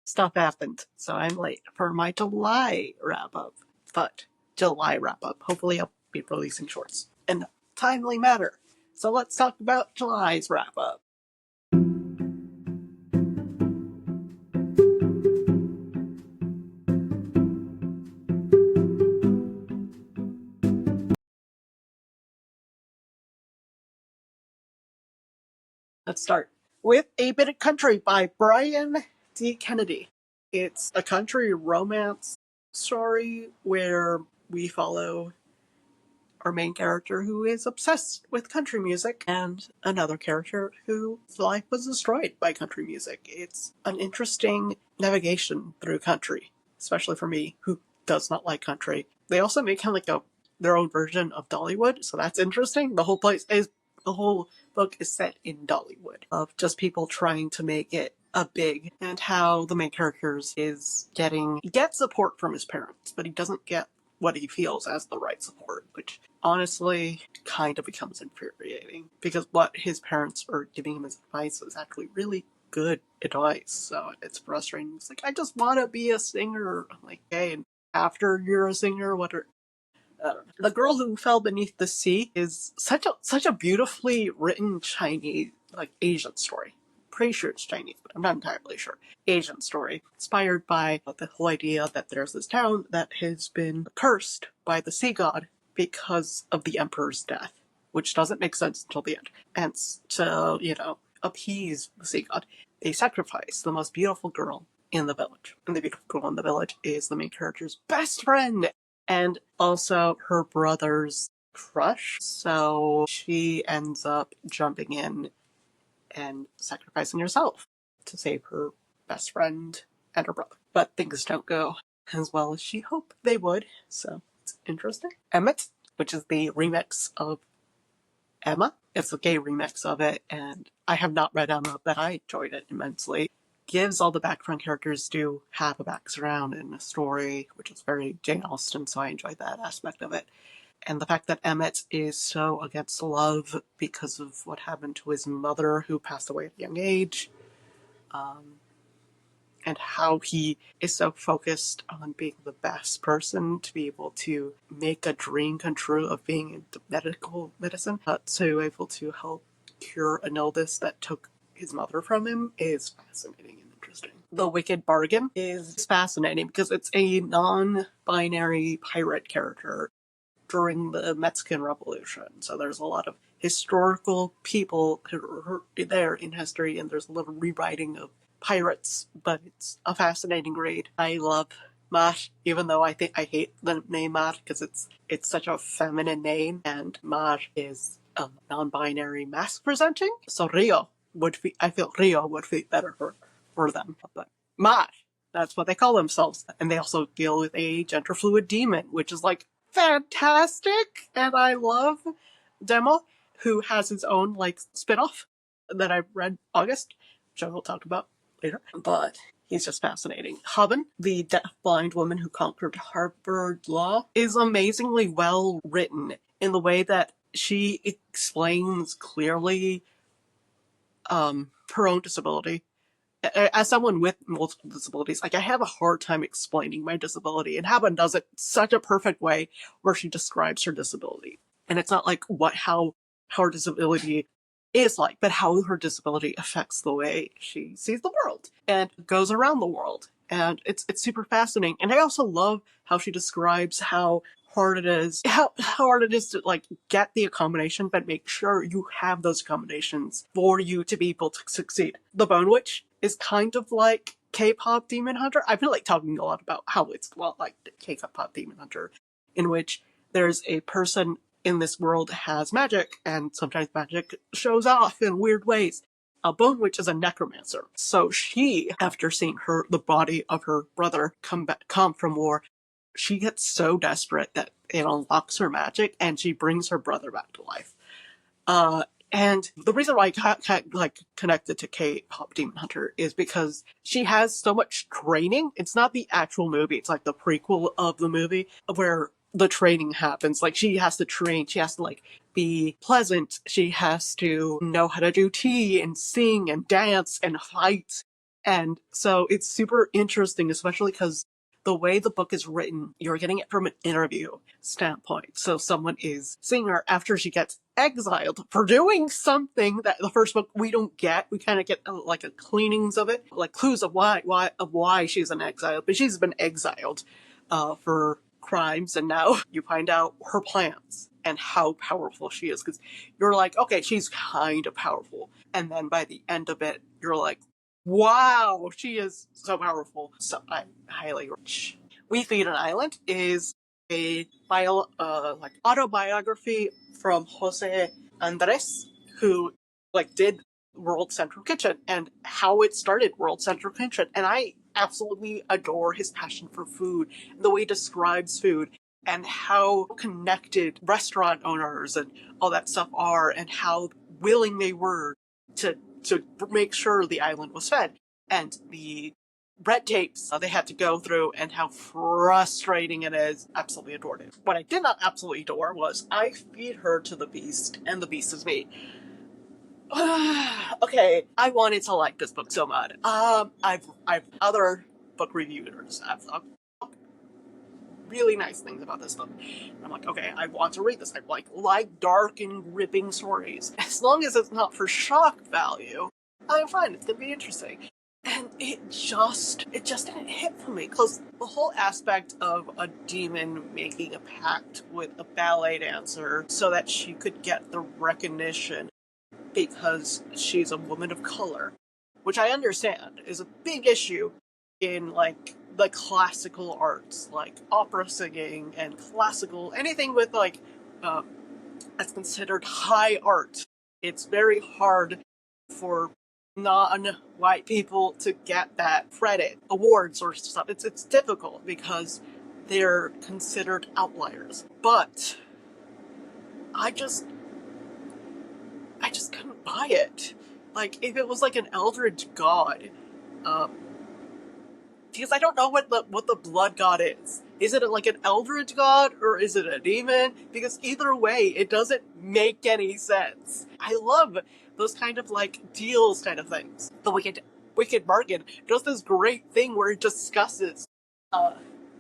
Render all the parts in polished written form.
stuff happened, so I'm late for my July wrap-up. But July wrap-up. Hopefully I'll be releasing shorts in a timely manner. So let's talk about July's wrap-up. Let's start with A Bit of Country by Brian D. Kennedy. It's a country romance story where we follow our main character who is obsessed with country music and another character whose life was destroyed by country music. It's an interesting navigation through country, especially for me who does not like country. They also make kind of like their own version of Dollywood, so that's interesting. The whole book is set in Dollywood, of just people trying to make it a big, and how the main character he gets support from his parents, but he doesn't get what he feels as the right support, which honestly kind of becomes infuriating, because what his parents are giving him as advice is actually really good advice, so it's frustrating. It's like, I just want to be a singer. I'm like, hey, and after you're a singer, what are... The Girl Who Fell Beneath the Sea is such a beautifully written Chinese, like, Asian story. Pretty sure it's Chinese, but I'm not entirely sure. Asian story, inspired by the whole idea that there's this town that has been cursed by the sea god because of the emperor's death, which doesn't make sense until the end. And to, appease the sea god, they sacrifice the most beautiful girl in the village. And the beautiful girl in the village is the main character's best friend, and also her brother's crush. So she ends up jumping in and sacrificing herself to save her best friend and her brother. But things don't go as well as she hoped they would, so it's interesting. Emmett, which is the remix of Emma. It's a gay remix of it, and I have not read Emma, but I enjoyed it immensely. Gives all the background characters do have a background in a story, which is very Jane Austen, so I enjoyed that aspect of it. And the fact that Emmett is so against love because of what happened to his mother, who passed away at a young age, and how he is so focused on being the best person to be able to make a dream come true of being into medical medicine, to able to help cure an illness that took his mother from him, is fascinating and interesting. The Wicked Bargain is fascinating because it's a non-binary pirate character during the Mexican Revolution. So there's a lot of historical people who are there in history, and there's a little rewriting of pirates, but it's a fascinating read. I love Mar, even though I hate the name Mar because it's such a feminine name, and Mar is non-binary masc presenting. So I feel Rio would fit better for them. But Mar, that's what they call themselves. And they also deal with a gender fluid demon, which is like fantastic. And I love Demo, who has his own like spin-off that I read August, which I will talk about later. But he's just fascinating. Haben, the deaf-blind woman who conquered Harvard Law, is amazingly well written in the way that she explains clearly her own disability. As someone with multiple disabilities, like, I have a hard time explaining my disability, and Haben does it such a perfect way where she describes her disability. And it's not like how her disability is like, but how her disability affects the way she sees the world and goes around the world. And it's super fascinating. And I also love how she describes how hard it is to like get the accommodation, but make sure you have those accommodations for you to be able to succeed. The Bone Witch is kind of like K-pop Demon Hunter. I feel like talking a lot about how it's a lot like K-pop Demon Hunter, in which there's a person in this world has magic, and sometimes magic shows off in weird ways. A Bone Witch is a necromancer. So she, after seeing the body of her brother come from war, she gets so desperate that it unlocks her magic, and she brings her brother back to life. And the reason why I like connected to K-pop Demon Hunter is because she has so much training. It's not the actual movie. It's like the prequel of the movie where the training happens. Like, she has to train. She has to like be pleasant. She has to know how to do tea and sing and dance and fight And so it's super interesting, especially because the way the book is written, you're getting it from an interview standpoint. So someone is seeing her after she gets exiled for doing something that the first book we don't get. We kind of get like a cleanings of it, like clues of why she's an exile. But she's been exiled for crimes, and now you find out her plans and how powerful she is. Because you're like, okay, she's kind of powerful, and then by the end of it, you're like, wow, she is so powerful. So I highly rich. We Feed an Island is a like autobiography from Jose Andres, who like did World Central Kitchen and how it started World Central Kitchen. And I absolutely adore his passion for food, the way he describes food, and how connected restaurant owners and all that stuff are, and how willing they were to to make sure the island was fed, and the red tapes they had to go through, and how frustrating it is. Absolutely adored it. What I did not absolutely adore was I feed her to the beast, and the beast is me. Okay, I wanted to like this book so much. I've other book reviewers. I've really nice things about this book. I'm like, okay, I want to read this. I like dark and gripping stories. As long as it's not for shock value, I'm fine. It's gonna be interesting. And it just didn't hit for me, because the whole aspect of a demon making a pact with a ballet dancer so that she could get the recognition because she's a woman of color, which I understand is a big issue in like the classical arts, like opera singing and classical anything with like that's considered high art. It's very hard for non-white people to get that credit, awards or stuff. It's difficult because they're considered outliers. But I just I just couldn't buy it. Like, if it was like an eldritch god, um, because I don't know what the blood god is. Is it like an eldritch god or is it a demon? Because either way, it doesn't make any sense. I love those kind of like deals kind of things. The Wicked Bargain does this great thing where it discusses uh,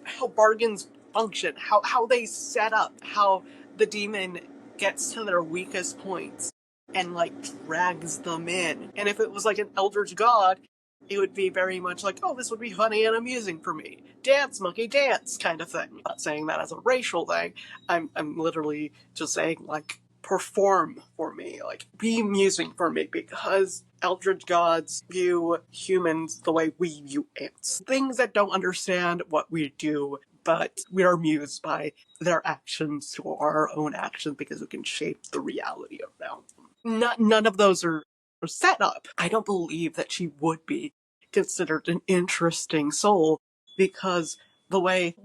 how bargains function, how they set up, how the demon gets to their weakest points and like drags them in. And if it was like an eldritch god, it would be very much like, oh, this would be funny and amusing for me. Dance, monkey, dance kind of thing. I'm not saying that as a racial thing. I'm literally just saying like perform for me, like be amusing for me, because eldritch gods view humans the way we view ants. Things that don't understand what we do, but we are amused by their actions to our own actions because we can shape the reality around them. None of those are set up. I don't believe that she would be considered an interesting soul, because the way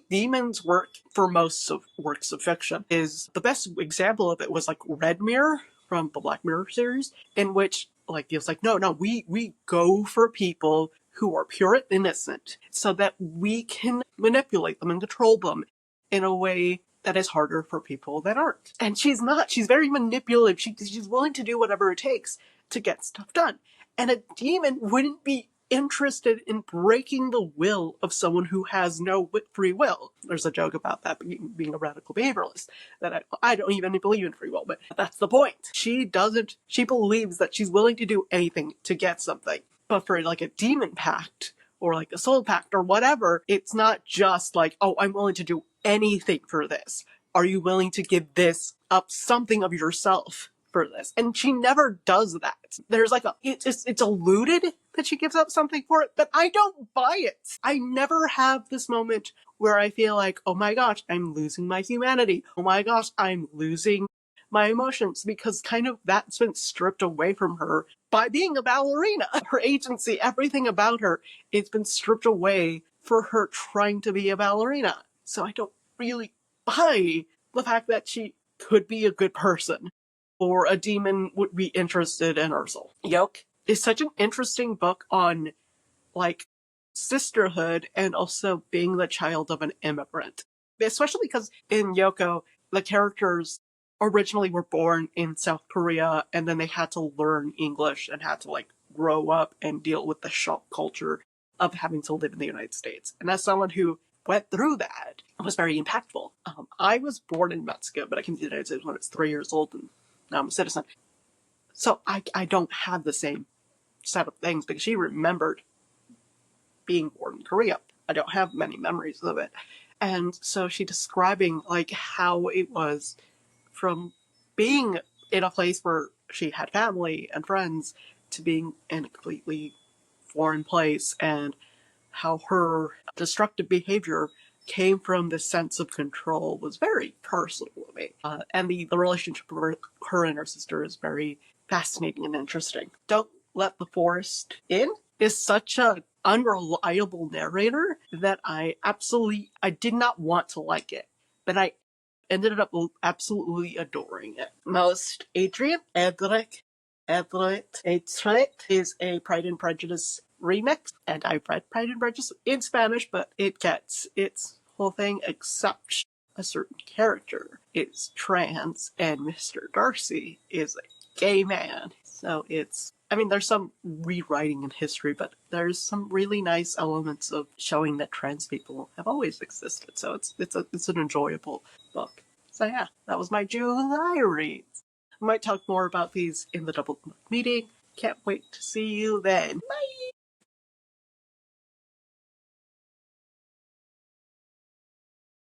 demons work for most of works of fiction is, the best example of it was like Red Mirror from the Black Mirror series, in which like it's like, no, we go for people who are pure and innocent so that we can manipulate them and control them in a way that is harder for people that aren't. And she's not. She's very manipulative. She's willing to do whatever it takes to get stuff done. And a demon wouldn't be interested in breaking the will of someone who has no free will. There's a joke about that being a radical behavioralist, that I don't even believe in free will, but that's the point. She believes that she's willing to do anything to get something. But for like a demon pact, or like a soul pact or whatever, it's not just like, oh, I'm willing to do anything for this. Are you willing to give this up, something of yourself, for this? And she never does that. There's like it's alluded that she gives up something for it, but I don't buy it. I never have this moment where I feel like, oh my gosh, I'm losing my humanity. Oh my gosh, I'm losing my emotions, because kind of that's been stripped away from her by being a ballerina. Her agency, everything about her, it's been stripped away for her trying to be a ballerina. So I don't really buy the fact that she could be a good person, or a demon would be interested in her soul. Yoke is such an interesting book on like sisterhood and also being the child of an immigrant. Especially because in Yoko, the characters originally were born in South Korea, and then they had to learn English and had to like grow up and deal with the shock culture of having to live in the United States. And as someone who went through that, it was very impactful. I was born in Mexico, but I came to the United States when I was 3 years old, and now I'm a citizen. So I don't have the same set of things because she remembered being born in Korea. I don't have many memories of it. And so she describing like how it was from being in a place where she had family and friends to being in a completely foreign place, and how her destructive behavior came from this sense of control was very personal to me. And the relationship with her and her sister is very fascinating and interesting. Don't Let the Forest In is such a unreliable narrator that I did not want to like it, but I ended up absolutely adoring it. Most Adrian Edric is a Pride and Prejudice remix, and I've read Pride and Prejudice in Spanish, but it gets its whole thing except a certain character is trans, and Mr. Darcy is a gay man. So there's some rewriting in history, but there's some really nice elements of showing that trans people have always existed. So it's an enjoyable book. So yeah, that was my July reads. I might talk more about these in the double meeting. Can't wait to see you then. Bye!